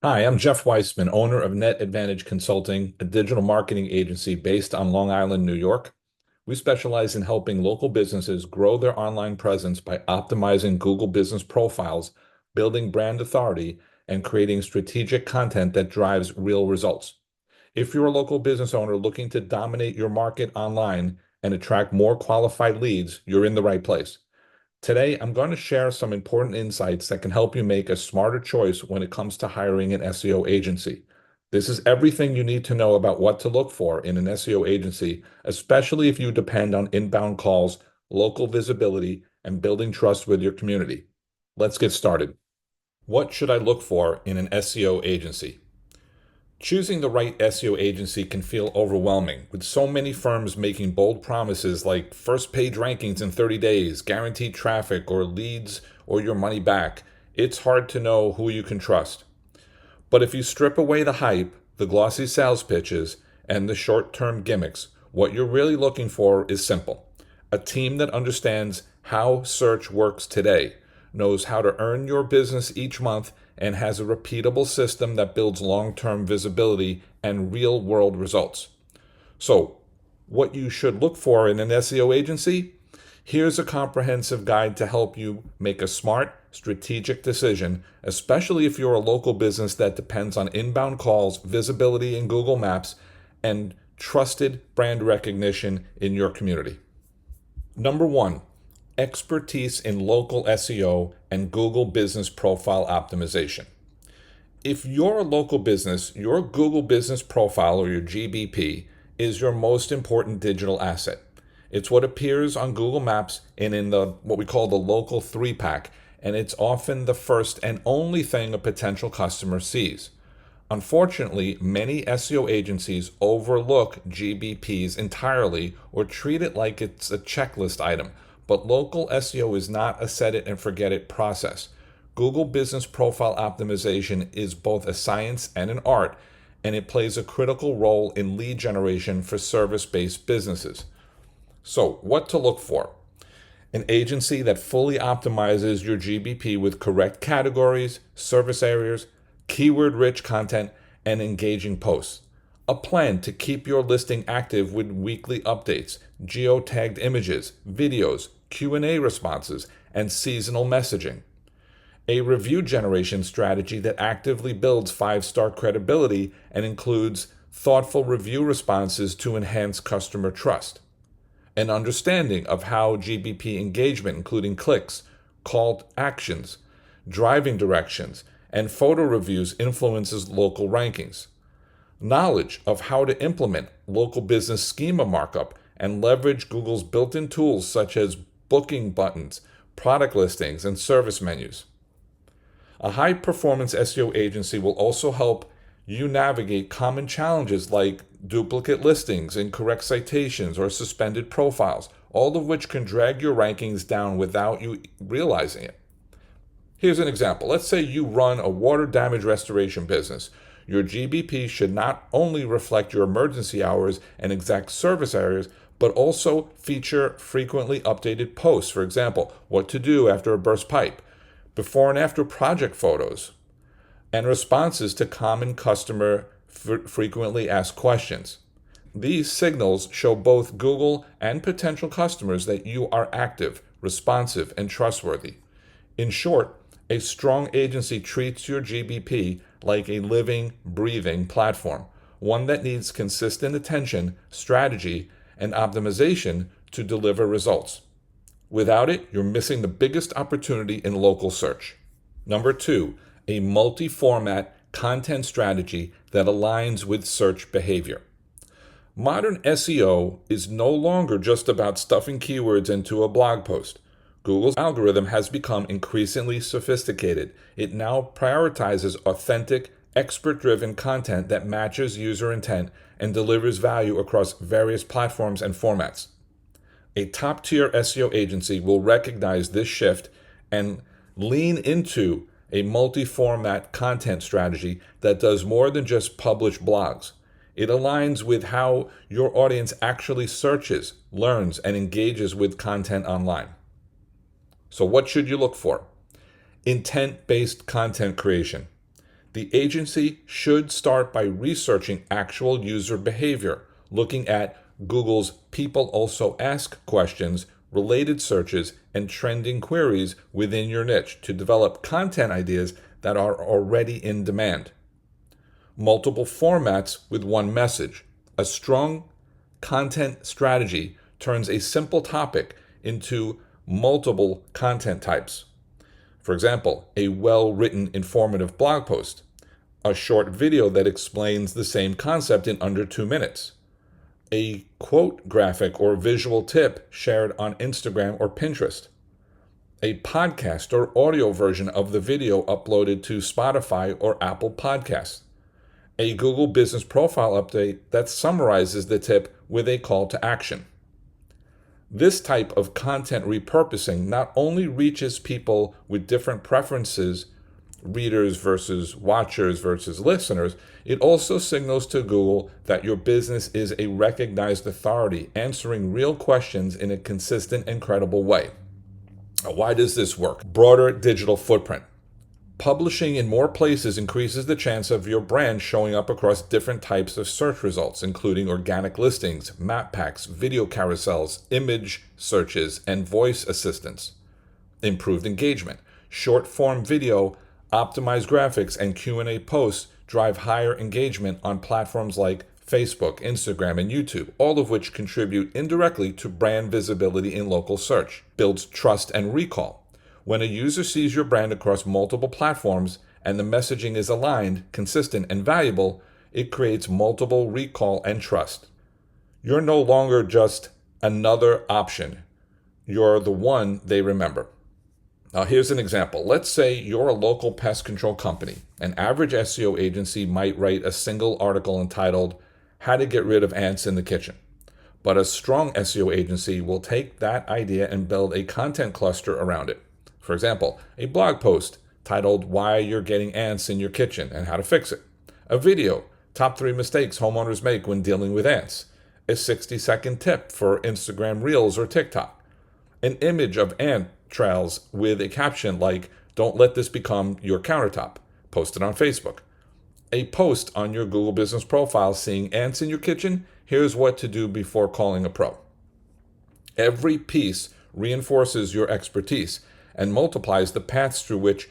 Hi, I'm Jeff Weissman, owner of Net Advantage Consulting, a digital marketing agency based on Long Island, New York. We specialize in helping local businesses grow their online presence by optimizing Google business profiles, building brand authority, and creating strategic content that drives real results. If you're a local business owner looking to dominate your market online and attract more qualified leads, you're in the right place. Today, I'm going to share some important insights that can help you make a smarter choice when it comes to hiring an SEO agency. This is everything you need to know about what to look for in an SEO agency, especially if you depend on inbound calls, local visibility, and building trust with your community. Let's get started. What should I look for in an SEO agency? Choosing the right SEO agency can feel overwhelming, with so many firms making bold promises like first page rankings in 30 days, guaranteed traffic, or leads, or your money back. It's hard to know who you can trust. But if you strip away the hype, the glossy sales pitches, and the short term gimmicks, what you're really looking for is simple: a team that understands how search works today, knows how to earn your business each month, and has a repeatable system that builds long term visibility and real world results. So, what you should look for in an SEO agency? Here's a comprehensive guide to help you make a smart, strategic decision, especially if you're a local business that depends on inbound calls, visibility in Google Maps, and trusted brand recognition in your community. Number one, expertise in local SEO and Google Business Profile Optimization. If you're a local business, your Google Business Profile, or your GBP, is your most important digital asset. It's what appears on Google Maps and in the what we call the local three pack, and it's often the first and only thing a potential customer sees. Unfortunately, many SEO agencies overlook GBPs entirely or treat it like it's a checklist item, but local SEO is not a set it and forget it process. Google Business Profile Optimization is both a science and an art, and it plays a critical role in lead generation for service based businesses. So, what to look for? An agency that fully optimizes your GBP with correct categories, service areas, keyword rich content, and engaging posts. A plan to keep your listing active with weekly updates, geotagged images, videos, Q&A responses, and seasonal messaging. A review generation strategy that actively builds five-star credibility and includes thoughtful review responses to enhance customer trust. An understanding of how GBP engagement, including clicks, call actions, driving directions, and photo reviews, influences local rankings. Knowledge of how to implement local business schema markup and leverage Google's built in tools such as booking buttons, product listings, and service menus. A high performance SEO agency will also help you navigate common challenges like duplicate listings, incorrect citations, or suspended profiles, all of which can drag your rankings down without you realizing it. Here's an example. Let's say you run a water damage restoration business. Your GBP should not only reflect your emergency hours and exact service areas, but also feature frequently updated posts. For example, what to do after a burst pipe, before and after project photos, and responses to common customer frequently asked questions. These signals show both Google and potential customers that you are active, responsive, and trustworthy. In short, a strong agency treats your GBP like a living, breathing platform, one that needs consistent attention, strategy, and optimization to deliver results. Without it, you're missing the biggest opportunity in local search. Number two, a multi format content strategy that aligns with search behavior. Modern SEO is no longer just about stuffing keywords into a blog post. Google's algorithm has become increasingly sophisticated. It now prioritizes authentic, expert driven content that matches user intent and delivers value across various platforms and formats. A top tier SEO agency will recognize this shift and lean into a multi format content strategy that does more than just publish blogs. It aligns with how your audience actually searches, learns, and engages with content online. So, what should you look for? Intent based content creation. The agency should start by researching actual user behavior, looking at Google's People Also Ask questions, related searches, and trending queries within your niche to develop content ideas that are already in demand. Multiple formats with one message. A strong content strategy turns a simple topic into multiple content types. For example, a well-written, informative blog post, a short video that explains the same concept in under 2 minutes, a quote graphic or visual tip shared on Instagram or Pinterest, a podcast or audio version of the video uploaded to Spotify or Apple Podcasts, a Google Business Profile update that summarizes the tip with a call to action. This type of content repurposing not only reaches people with different preferences, readers versus watchers versus listeners, it also signals to Google that your business is a recognized authority, answering real questions in a consistent and credible way. Now, why does this work? Broader digital footprint. Publishing in more places increases the chance of your brand showing up across different types of search results, including organic listings, map packs, video carousels, image searches, and voice assistants. Improved engagement. Short-form video, optimized graphics, and Q&A posts drive higher engagement on platforms like Facebook, Instagram, and YouTube, all of which contribute indirectly to brand visibility in local search. Builds trust and recall. When a user sees your brand across multiple platforms and the messaging is aligned, consistent, and valuable, it creates multiple recall and trust. You're no longer just another option. You're the one they remember. Now, here's an example. Let's say you're a local pest control company. An average SEO agency might write a single article entitled, "How to Get Rid of Ants in the Kitchen." But a strong SEO agency will take that idea and build a content cluster around it. For example, a blog post titled "Why You're Getting Ants in Your Kitchen and How to Fix It." A video, "Top 3 Mistakes Homeowners Make When Dealing with Ants." A 60-second tip for Instagram Reels or TikTok. An image of ant trails with a caption like, "Don't let this become your countertop," posted on Facebook. A post on your Google Business Profile, "Seeing ants in your kitchen? Here's what to do before calling a pro." Every piece reinforces your expertise and multiplies the paths through which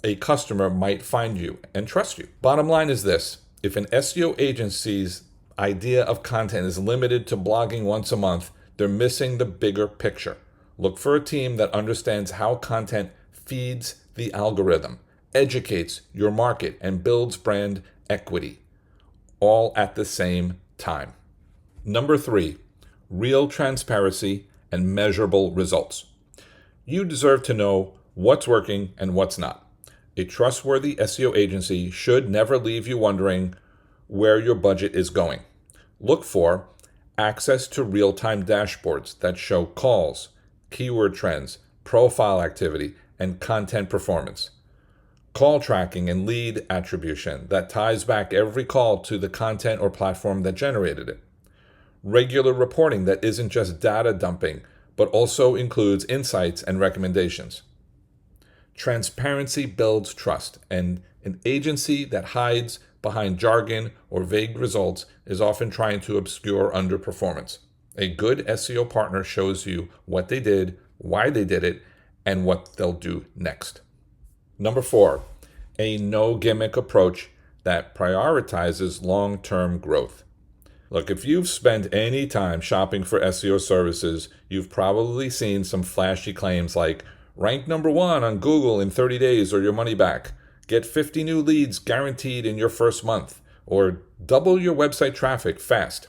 a customer might find you and trust you. Bottom line is this: if an SEO agency's idea of content is limited to blogging once a month, they're missing the bigger picture. Look for a team that understands how content feeds the algorithm, educates your market, and builds brand equity, all at the same time. Number 3, real transparency and measurable results. You deserve to know what's working and what's not. A trustworthy SEO agency should never leave you wondering where your budget is going. Look for access to real-time dashboards that show calls, keyword trends, profile activity, and content performance. Call tracking and lead attribution that ties back every call to the content or platform that generated it. Regular reporting that isn't just data dumping, but also includes insights and recommendations. Transparency builds trust, and an agency that hides behind jargon or vague results is often trying to obscure underperformance. A good SEO partner shows you what they did, why they did it, and what they'll do next. Number 4, a no gimmick approach that prioritizes long-term growth. Look, if you've spent any time shopping for SEO services, you've probably seen some flashy claims like rank number 1 on Google in 30 days or your money back, get 50 new leads guaranteed in your first month, or double your website traffic fast.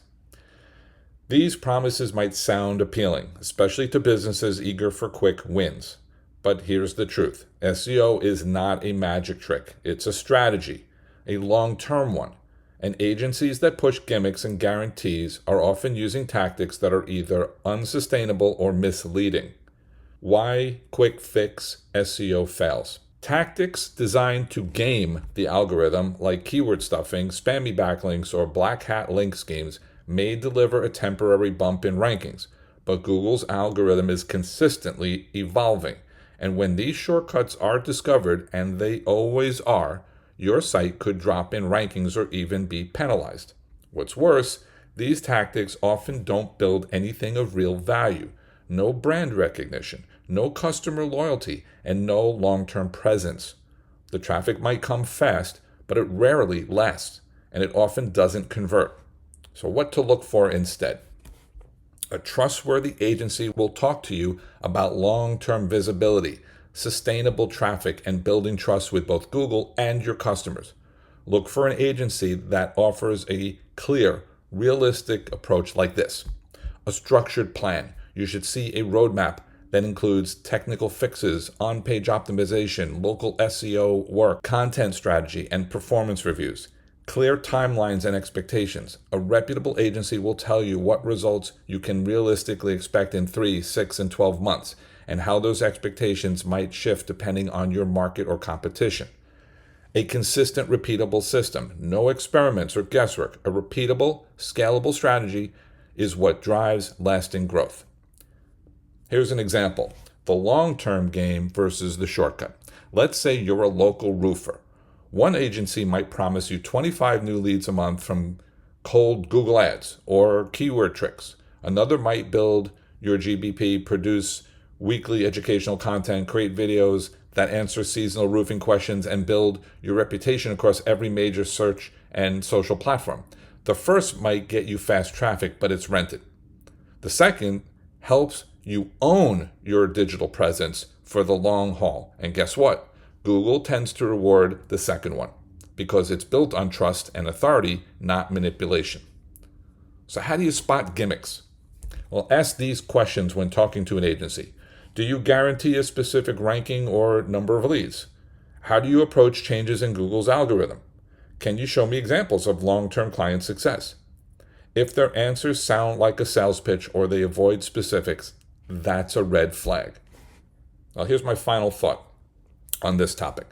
These promises might sound appealing, especially to businesses eager for quick wins. But here's the truth. SEO is not a magic trick. It's a strategy, a long-term one. And agencies that push gimmicks and guarantees are often using tactics that are either unsustainable or misleading. Why quick fix SEO fails? Tactics designed to game the algorithm, like keyword stuffing, spammy backlinks, or black hat link schemes, may deliver a temporary bump in rankings, but Google's algorithm is consistently evolving. And when these shortcuts are discovered, and they always are, your site could drop in rankings or even be penalized. What's worse, these tactics often don't build anything of real value. No brand recognition, no customer loyalty, and no long-term presence. The traffic might come fast, but it rarely lasts, and it often doesn't convert. So what to look for instead? A trustworthy agency will talk to you about long-term visibility, sustainable traffic, and building trust with both Google and your customers. Look for an agency that offers a clear, realistic approach like this. A structured plan. You should see a roadmap that includes technical fixes, on-page optimization, local SEO work, content strategy, and performance reviews. Clear timelines and expectations. A reputable agency will tell you what results you can realistically expect in 3, 6, and 12 months, and how those expectations might shift depending on your market or competition. A consistent, repeatable system. No experiments or guesswork. A repeatable, scalable strategy is what drives lasting growth. Here's an example. The long-term game versus the shortcut. Let's say you're a local roofer. One agency might promise you 25 new leads a month from cold Google ads or keyword tricks. Another might build your GBP, produce weekly educational content, create videos that answer seasonal roofing questions, and build your reputation across every major search and social platform. The first might get you fast traffic, but it's rented. The second helps you own your digital presence for the long haul. And guess what? Google tends to reward the second one because it's built on trust and authority, not manipulation. So how do you spot gimmicks? Well, ask these questions when talking to an agency. Do you guarantee a specific ranking or number of leads? How do you approach changes in Google's algorithm? Can you show me examples of long-term client success? If their answers sound like a sales pitch or they avoid specifics, that's a red flag. Now, here's my final thought on this topic.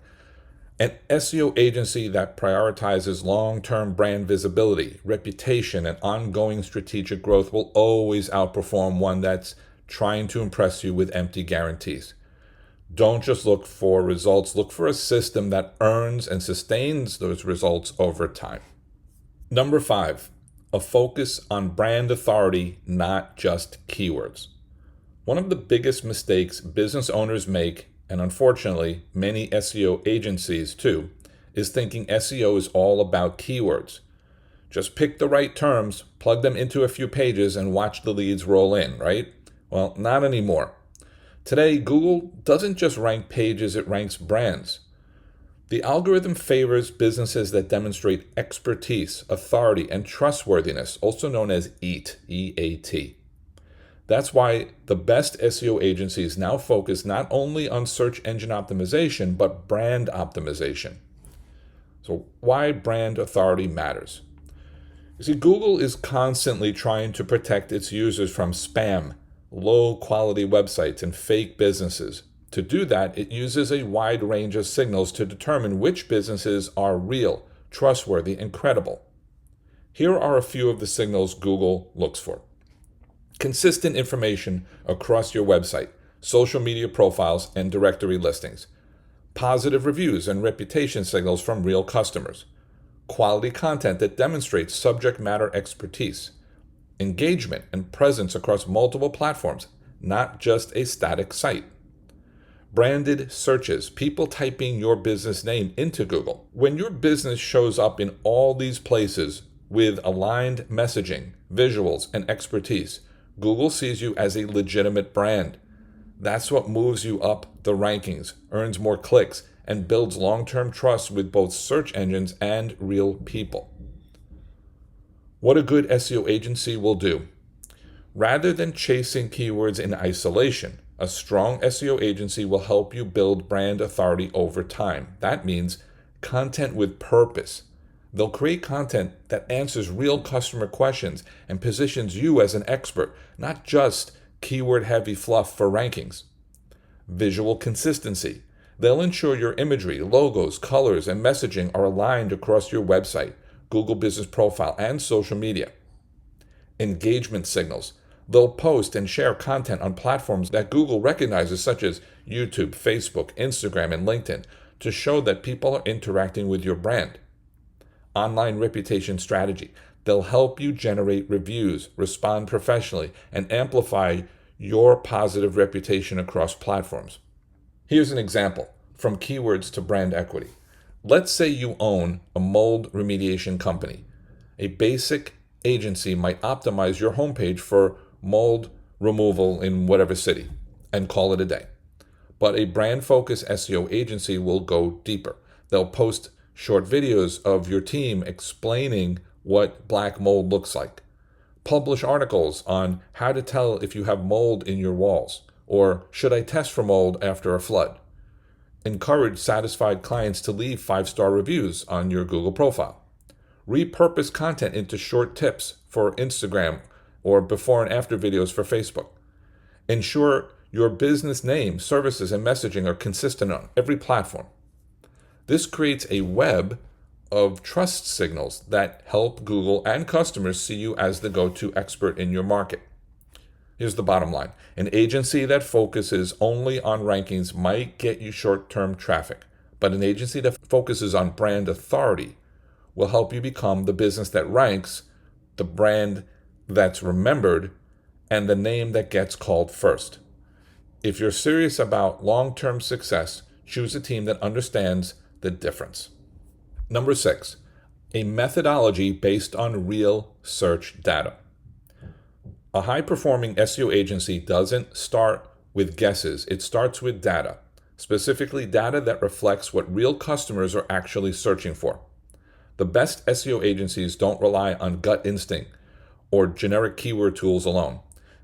An SEO agency that prioritizes long-term brand visibility, reputation, and ongoing strategic growth will always outperform one that's trying to impress you with empty guarantees. Don't just look for results, look for a system that earns and sustains those results over time. Number 5, a focus on brand authority, not just keywords. One of the biggest mistakes business owners make, and unfortunately many SEO agencies too, is thinking SEO is all about keywords. Just pick the right terms, plug them into a few pages, and watch the leads roll in, right? Well, not anymore. Today, Google doesn't just rank pages, it ranks brands. The algorithm favors businesses that demonstrate expertise, authority, and trustworthiness, also known as EAT, E-A-T. That's why the best SEO agencies now focus not only on search engine optimization, but brand optimization. So why brand authority matters. You see, Google is constantly trying to protect its users from spam, low-quality websites, and fake businesses. To do that, it uses a wide range of signals to determine which businesses are real, trustworthy, and credible. Here are a few of the signals Google looks for. Consistent information across your website, social media profiles, and directory listings. Positive reviews and reputation signals from real customers. Quality content that demonstrates subject matter expertise. Engagement and presence across multiple platforms, not just a static site. Branded searches, people typing your business name into Google. When your business shows up in all these places with aligned messaging, visuals, and expertise, Google sees you as a legitimate brand. That's what moves you up the rankings, earns more clicks, and builds long-term trust with both search engines and real people. What a good SEO agency will do. Rather than chasing keywords in isolation, a strong SEO agency will help you build brand authority over time. That means content with purpose. They'll create content that answers real customer questions and positions you as an expert, not just keyword-heavy fluff for rankings. Visual consistency. They'll ensure your imagery, logos, colors, and messaging are aligned across your website, Google Business Profile, and social media. Engagement signals. They'll post and share content on platforms that Google recognizes, such as YouTube, Facebook, Instagram, and LinkedIn. to show that people are interacting with your brand. Online reputation strategy. They'll help you generate reviews, respond professionally, and amplify your positive reputation across platforms. Here's an example from keywords to brand equity. Let's say you own a mold remediation company. A basic agency might optimize your homepage for mold removal in whatever city and call it a day. But a brand-focused SEO agency will go deeper. They'll post short videos of your team explaining what black mold looks like. Publish articles on how to tell if you have mold in your walls, or should I test for mold after a flood. Encourage satisfied clients to leave 5-star reviews on your Google profile. Repurpose content into short tips for Instagram or before and after videos for Facebook. Ensure your business name, services, and messaging are consistent on every platform. This creates a web of trust signals that help Google and customers see you as the go-to expert in your market. Here's the bottom line. An agency that focuses only on rankings might get you short-term traffic, but an agency that focuses on brand authority will help you become the business that ranks, the brand that's remembered, and the name that gets called first. If you're serious about long-term success, choose a team that understands the difference. Number 6, a methodology based on real search data. A high-performing SEO agency doesn't start with guesses. It starts with data, specifically data that reflects what real customers are actually searching for. The best SEO agencies don't rely on gut instinct or generic keyword tools alone.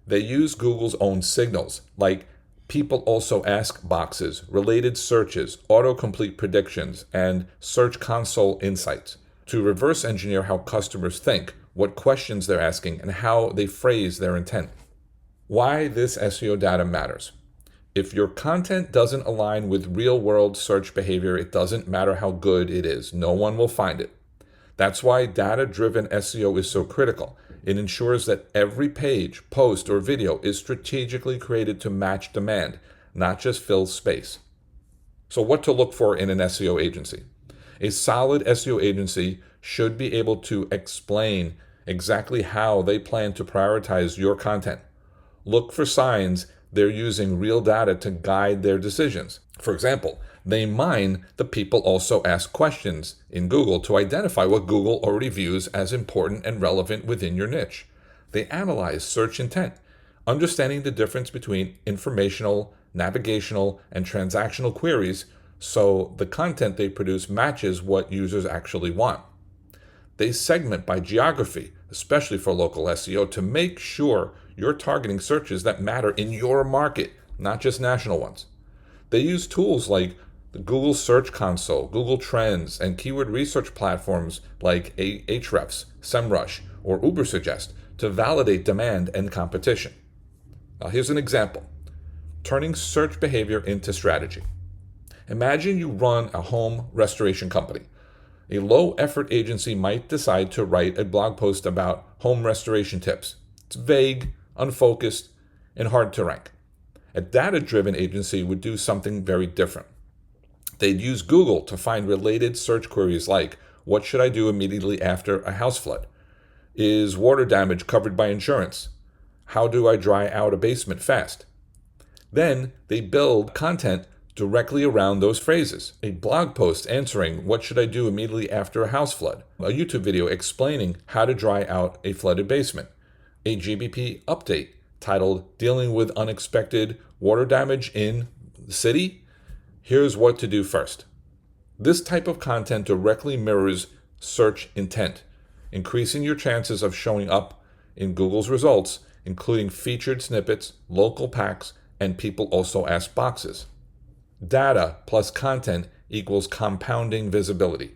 They use Google's own signals, like people also ask boxes, related searches, autocomplete predictions, and Search Console insights to reverse engineer how customers think, what questions they're asking, and how they phrase their intent. Why this SEO data matters. If your content doesn't align with real-world search behavior, it doesn't matter how good it is. No one will find it. That's why data-driven SEO is so critical. It ensures that every page, post, or video is strategically created to match demand, not just fill space. So what to look for in an SEO agency? A solid SEO agency should be able to explain exactly how they plan to prioritize your content. Look for signs they're using real data to guide their decisions. For example, they mine the people also ask questions in Google to identify what Google already views as important and relevant within your niche. They analyze search intent, understanding the difference between informational, navigational, and transactional queries so the content they produce matches what users actually want. They segment by geography, especially for local SEO, to make sure you're targeting searches that matter in your market, not just national ones. They use tools like the Google Search Console, Google Trends, and keyword research platforms like Ahrefs, SEMrush, or Ubersuggest to validate demand and competition. Now here's an example. Turning search behavior into strategy. Imagine you run a home restoration company. A low-effort agency might decide to write a blog post about home restoration tips. It's vague, unfocused, and hard to rank. A data-driven agency would do something very different. They'd use Google to find related search queries like, what should I do immediately after a house flood? Is water damage covered by insurance? How do I dry out a basement fast? Then they build content directly around those phrases. A blog post answering, what should I do immediately after a house flood? A YouTube video explaining how to dry out a flooded basement. A GBP update titled, dealing with unexpected water damage in the city? Here's what to do first. This type of content directly mirrors search intent, increasing your chances of showing up in Google's results, including featured snippets, local packs, and people also ask boxes. Data plus content equals compounding visibility.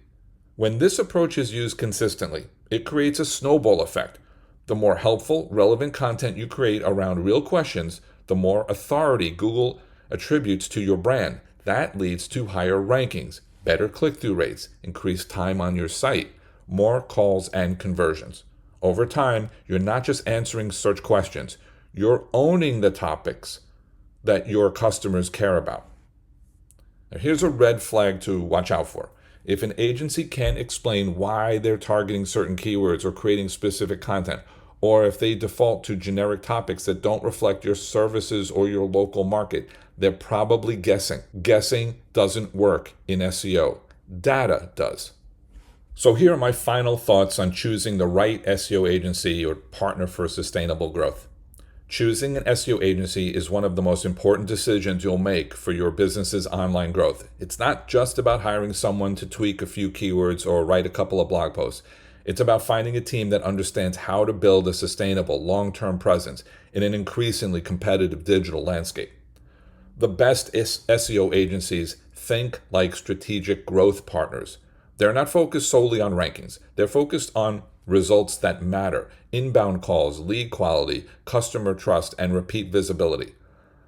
When this approach is used consistently, it creates a snowball effect. The more helpful, relevant content you create around real questions, the more authority Google attributes to your brand. That leads to higher rankings, better click-through rates, increased time on your site, more calls and conversions. Over time, you're not just answering search questions, you're owning the topics that your customers care about. Now, here's a red flag to watch out for. If an agency can't explain why they're targeting certain keywords or creating specific content, or if they default to generic topics that don't reflect your services or your local market, they're probably guessing. Guessing doesn't work in SEO. Data does. So here are my final thoughts on choosing the right SEO agency or partner for sustainable growth. Choosing an SEO agency is one of the most important decisions you'll make for your business's online growth. It's not just about hiring someone to tweak a few keywords or write a couple of blog posts. It's about finding a team that understands how to build a sustainable, long-term presence in an increasingly competitive digital landscape. The best SEO agencies think like strategic growth partners. They're not focused solely on rankings. They're focused on results that matter: inbound calls, lead quality, customer trust, and repeat visibility.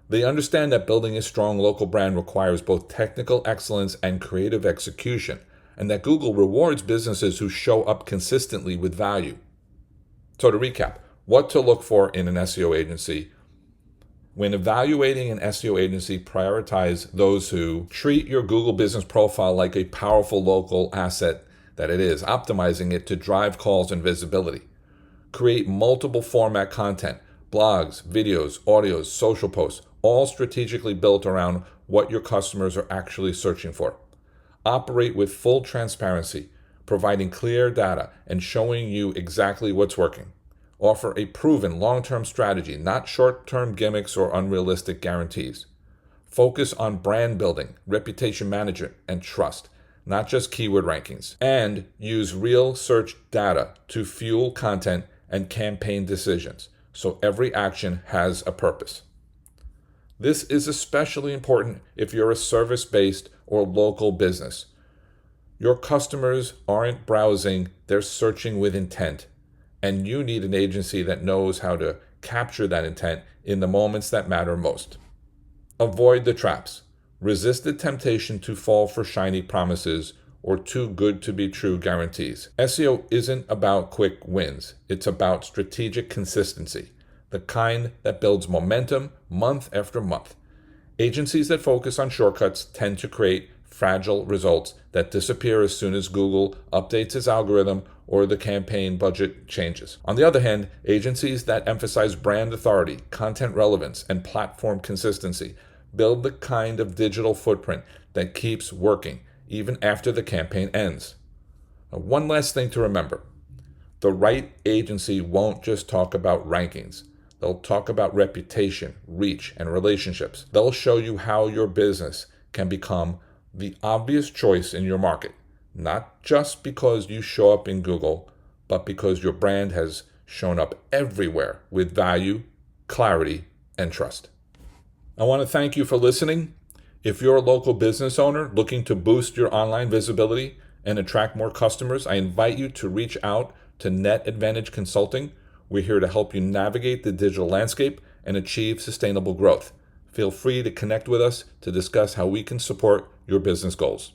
They understand that building a strong local brand requires both technical excellence and creative execution, and that Google rewards businesses who show up consistently with value. So to recap, what to look for in an SEO agency. When evaluating an SEO agency, prioritize those who treat your Google business profile like a powerful local asset that it is, optimizing it to drive calls and visibility. Create multiple format content, blogs, videos, audios, social posts, all strategically built around what your customers are actually searching for. Operate with full transparency, providing clear data and showing you exactly what's working. Offer a proven long-term strategy, not short-term gimmicks or unrealistic guarantees. Focus on brand building, reputation management, and trust, not just keyword rankings. And use real search data to fuel content and campaign decisions, so every action has a purpose. This is especially important if you're a service-based or local business. Your customers aren't browsing, they're searching with intent. And you need an agency that knows how to capture that intent in the moments that matter most. Avoid the traps. Resist the temptation to fall for shiny promises or too good to be true guarantees. SEO isn't about quick wins. It's about strategic consistency, the kind that builds momentum month after month. Agencies that focus on shortcuts tend to create fragile results that disappear as soon as Google updates its algorithm or the campaign budget changes. On the other hand, agencies that emphasize brand authority, content relevance, and platform consistency build the kind of digital footprint that keeps working even after the campaign ends. Now, one last thing to remember. The right agency won't just talk about rankings. They'll talk about reputation, reach, and relationships. They'll show you how your business can become the obvious choice in your market, not just because you show up in Google, but because your brand has shown up everywhere with value, clarity, and trust. I want to thank you for listening. If you're a local business owner looking to boost your online visibility and attract more customers, I invite you to reach out to Net Advantage Consulting. We're here to help you navigate the digital landscape and achieve sustainable growth. Feel free to connect with us to discuss how we can support your business goals.